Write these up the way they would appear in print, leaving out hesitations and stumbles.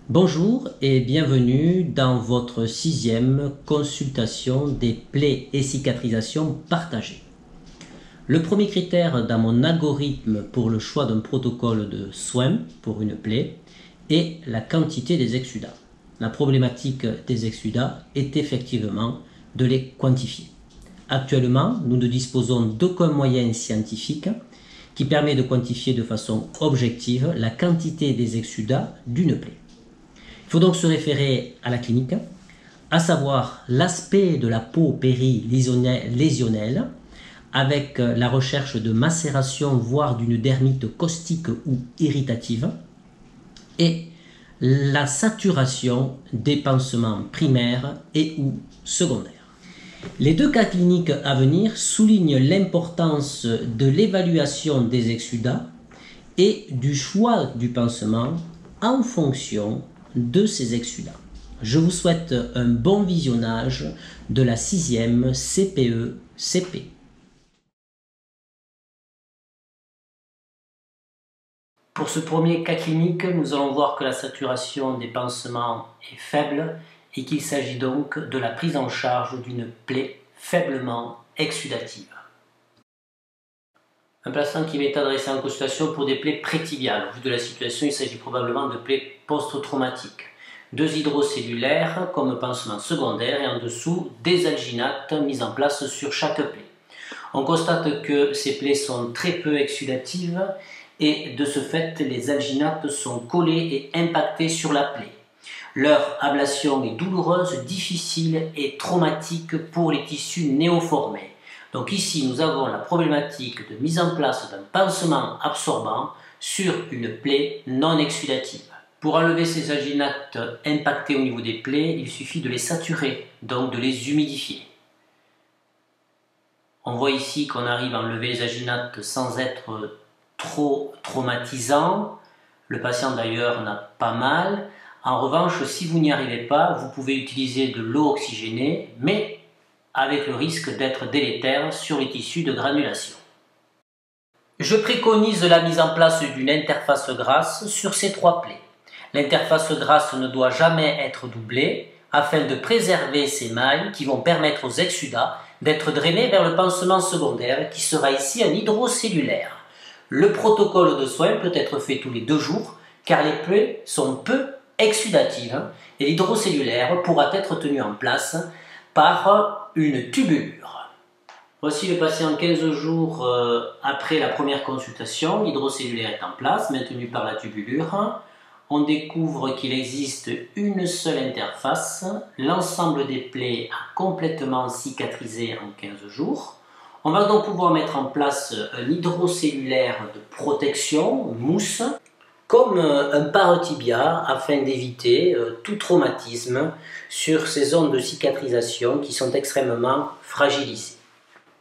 Bonjour et bienvenue dans votre 6e consultation des plaies et cicatrisations partagées. Le premier critère dans mon algorithme pour le choix d'un protocole de soins pour une plaie est la quantité des exsudats. La problématique des exsudats est effectivement de les quantifier. Actuellement, nous ne disposons d'aucun moyen scientifique qui permet de quantifier de façon objective la quantité des exsudats d'une plaie. Il faut donc se référer à la clinique, à savoir l'aspect de la peau péri-lésionnelle avec la recherche de macération voire d'une dermite caustique ou irritative et la saturation des pansements primaires et ou secondaires. Les deux cas cliniques à venir soulignent l'importance de l'évaluation des exsudats et du choix du pansement en fonction de ces exsudats. Je vous souhaite un bon visionnage de la 6e CPE-CP. Pour ce premier cas clinique, nous allons voir que la saturation des pansements est faible et qu'il s'agit donc de la prise en charge d'une plaie faiblement exsudative. Un patient qui m'est adressé en consultation pour des plaies prétibiales. Au vu de la situation, il s'agit probablement de plaies post-traumatiques. 2 hydrocellulaires comme pansement secondaire et en dessous des alginates mis en place sur chaque plaie. On constate que ces plaies sont très peu exsudatives et de ce fait les alginates sont collés et impactés sur la plaie. Leur ablation est douloureuse, difficile et traumatique pour les tissus néoformés. Donc ici, nous avons la problématique de mise en place d'un pansement absorbant sur une plaie non exsudative. Pour enlever ces alginates impactés au niveau des plaies, il suffit de les saturer, donc de les humidifier. On voit ici qu'on arrive à enlever les alginates sans être trop traumatisant. Le patient d'ailleurs n'a pas mal. En revanche, si vous n'y arrivez pas, vous pouvez utiliser de l'eau oxygénée, mais avec le risque d'être délétère sur les tissus de granulation. Je préconise la mise en place d'une interface grasse sur ces 3 plaies. L'interface grasse ne doit jamais être doublée afin de préserver ces mailles qui vont permettre aux exsudats d'être drainés vers le pansement secondaire qui sera ici un hydrocellulaire. Le protocole de soins peut être fait tous les 2 jours car les plaies sont peu exsudatives et l'hydrocellulaire pourra être tenu en place par une tubulure. Voici le patient 15 jours après la première consultation. L'hydrocellulaire est en place, maintenu par la tubulure. On découvre qu'il existe une seule interface. L'ensemble des plaies a complètement cicatrisé en 15 jours. On va donc pouvoir mettre en place un hydrocellulaire de protection, mousse, comme un paratibia afin d'éviter tout traumatisme sur ces zones de cicatrisation qui sont extrêmement fragilisées.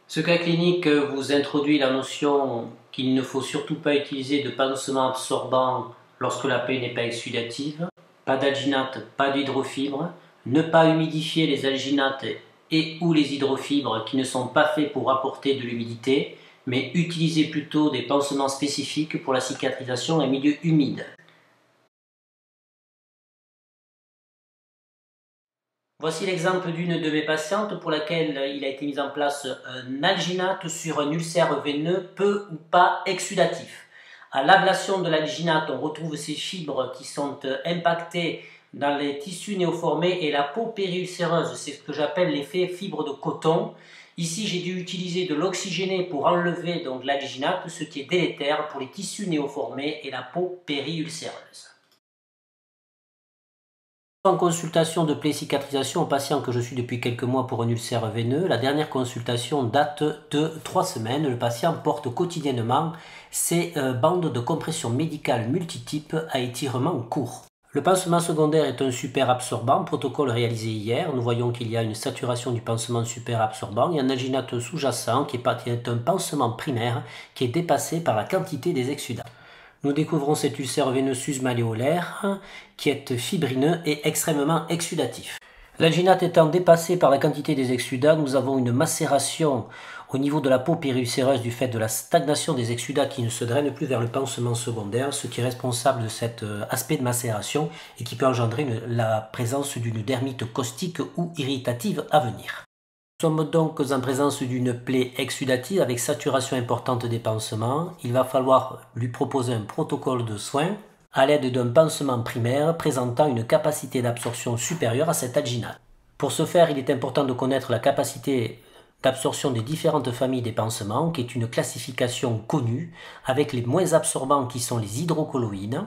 Ce cas clinique vous introduit la notion qu'il ne faut surtout pas utiliser de pansement absorbant lorsque la plaie n'est pas exsudative, pas d'alginate, pas d'hydrofibres, ne pas humidifier les alginates et ou les hydrofibres qui ne sont pas faits pour apporter de l'humidité, mais utiliser plutôt des pansements spécifiques pour la cicatrisation en milieu humide. Voici l'exemple d'une de mes patientes pour laquelle il a été mis en place un alginate sur un ulcère veineux peu ou pas exsudatif. À l'ablation de l'alginate, on retrouve ces fibres qui sont impactées dans les tissus néoformés et la peau périulcéreuse, c'est ce que j'appelle l'effet fibre de coton. Ici, j'ai dû utiliser de l'oxygéné pour enlever donc l'alginate, ce qui est délétère pour les tissus néoformés et la peau périulcéreuse. En consultation de plaie cicatrisation au patient que je suis depuis quelques mois pour un ulcère veineux, la dernière consultation date de 3 semaines. Le patient porte quotidiennement ses bandes de compression médicale multitype à étirement court. Le pansement secondaire est un super absorbant, protocole réalisé hier. Nous voyons qu'il y a une saturation du pansement super absorbant et un alginate sous-jacent qui est un pansement primaire qui est dépassé par la quantité des exsudats. Nous découvrons cet ulcère veineux sus-malléolaire qui est fibrineux et extrêmement exsudatif. L'alginate étant dépassé par la quantité des exsudats, nous avons une macération au niveau de la peau périulcéreuse du fait de la stagnation des exsudats qui ne se drainent plus vers le pansement secondaire, ce qui est responsable de cet aspect de macération et qui peut engendrer la présence d'une dermite caustique ou irritative à venir. Nous sommes donc en présence d'une plaie exsudative avec saturation importante des pansements. Il va falloir lui proposer un protocole de soins à l'aide d'un pansement primaire présentant une capacité d'absorption supérieure à cet alginate. Pour ce faire, il est important de connaître la capacité d'absorption des différentes familles des pansements, qui est une classification connue, avec les moins absorbants qui sont les hydrocolloïdes.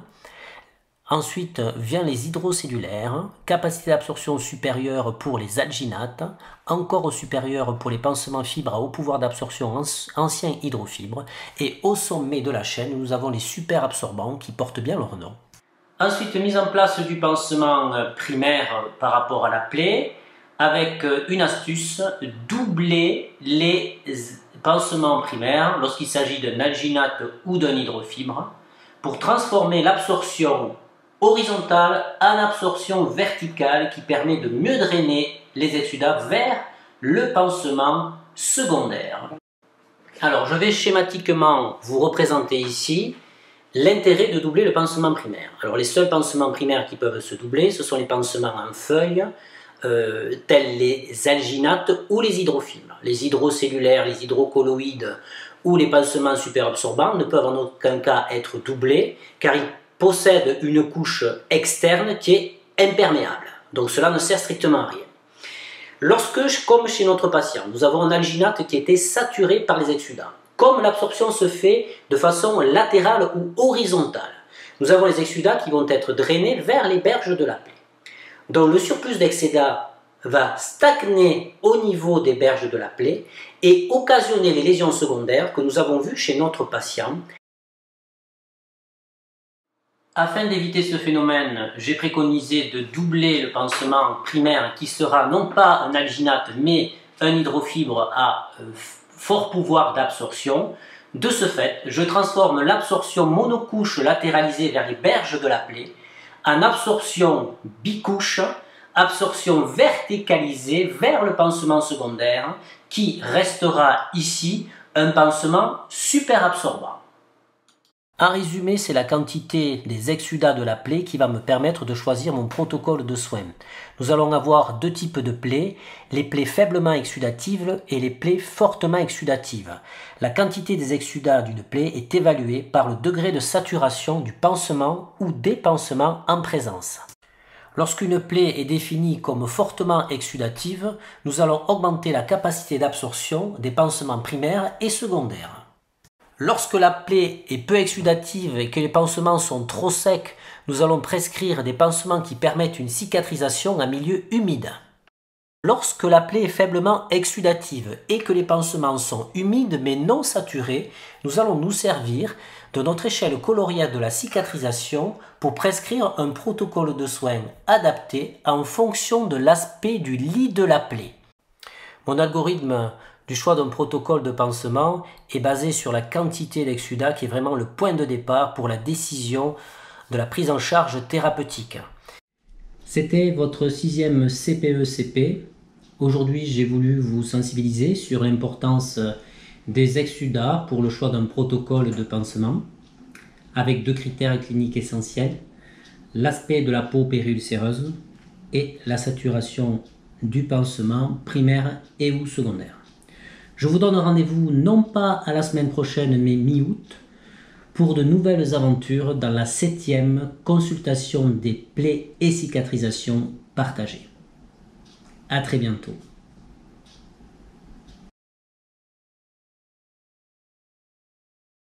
Ensuite vient les hydrocellulaires, capacité d'absorption supérieure pour les alginates, encore supérieure pour les pansements fibres à haut pouvoir d'absorption anciens hydrofibres, et au sommet de la chaîne, nous avons les super absorbants qui portent bien leur nom. Ensuite, mise en place du pansement primaire par rapport à la plaie, avec une astuce, doubler les pansements primaires lorsqu'il s'agit d'un alginate ou d'un hydrofibre, pour transformer l'absorption horizontale en absorption verticale qui permet de mieux drainer les exsudats vers le pansement secondaire. Alors, je vais schématiquement vous représenter ici l'intérêt de doubler le pansement primaire. Alors, les seuls pansements primaires qui peuvent se doubler, ce sont les pansements en feuilles, tels les alginates ou les hydrofibres. Les hydrocellulaires, les hydrocolloïdes ou les pansements superabsorbants ne peuvent en aucun cas être doublés car ils possèdent une couche externe qui est imperméable. Donc cela ne sert strictement à rien. Lorsque, comme chez notre patient, nous avons un alginate qui était saturé par les exsudats, comme l'absorption se fait de façon latérale ou horizontale, nous avons les exsudats qui vont être drainés vers les berges de la plaie. Donc le surplus d'excédats va stagner au niveau des berges de la plaie et occasionner les lésions secondaires que nous avons vues chez notre patient. Afin d'éviter ce phénomène, j'ai préconisé de doubler le pansement primaire qui sera non pas un alginate mais un hydrofibre à fort pouvoir d'absorption. De ce fait, je transforme l'absorption monocouche latéralisée vers les berges de la plaie en absorption bicouche, absorption verticalisée vers le pansement secondaire qui restera ici un pansement super absorbant. En résumé, c'est la quantité des exsudats de la plaie qui va me permettre de choisir mon protocole de soins. Nous allons avoir deux types de plaies, les plaies faiblement exsudatives et les plaies fortement exsudatives. La quantité des exsudats d'une plaie est évaluée par le degré de saturation du pansement ou des pansements en présence. Lorsqu'une plaie est définie comme fortement exsudative, nous allons augmenter la capacité d'absorption des pansements primaires et secondaires. Lorsque la plaie est peu exsudative et que les pansements sont trop secs, nous allons prescrire des pansements qui permettent une cicatrisation en milieu humide. Lorsque la plaie est faiblement exsudative et que les pansements sont humides mais non saturés, nous allons nous servir de notre échelle colorielle de la cicatrisation pour prescrire un protocole de soins adapté en fonction de l'aspect du lit de la plaie. Mon algorithme du choix d'un protocole de pansement est basé sur la quantité d'exsudats qui est vraiment le point de départ pour la décision de la prise en charge thérapeutique. C'était votre 6e CPE-CP. Aujourd'hui, j'ai voulu vous sensibiliser sur l'importance des exsudats pour le choix d'un protocole de pansement avec deux critères cliniques essentiels, l'aspect de la peau périulcéreuse et la saturation du pansement primaire et ou secondaire. Je vous donne rendez-vous non pas à la semaine prochaine mais mi-août pour de nouvelles aventures dans la 7e consultation des plaies et cicatrisations partagées. À très bientôt.